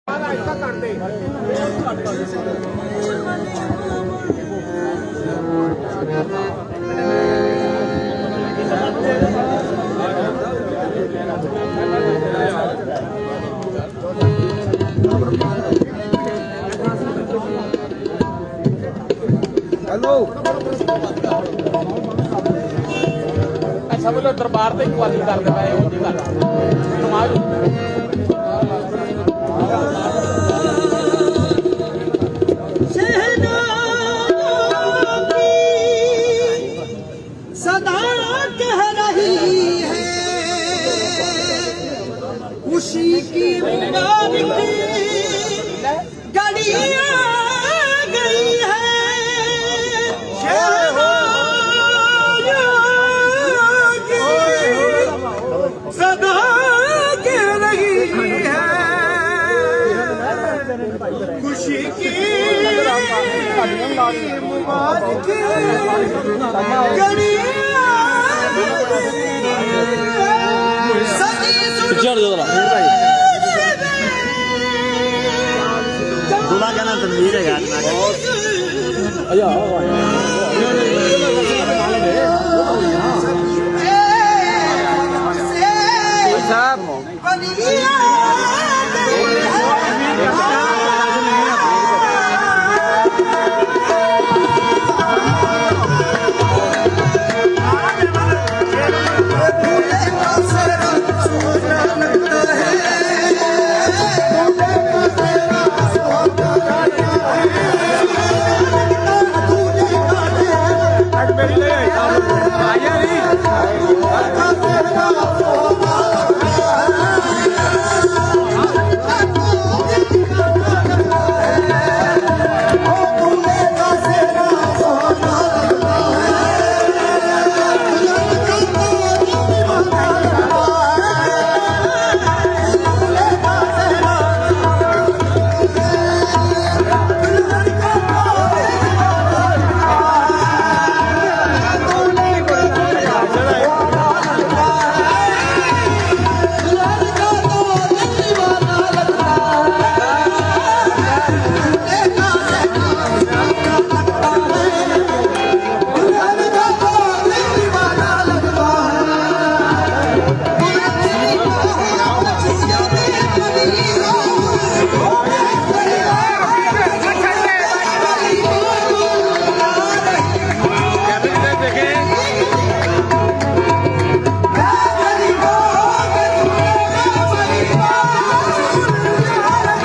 hello अच्छा बोलो दरबार से क्वालिटी कर दे मैं वो नहीं कर नमाज सदा कह रही है खुशी की गलियां गई है सदा कह रही है खुशी की मुबारक दूल्हा क्या नाम तनवीर है यार साहब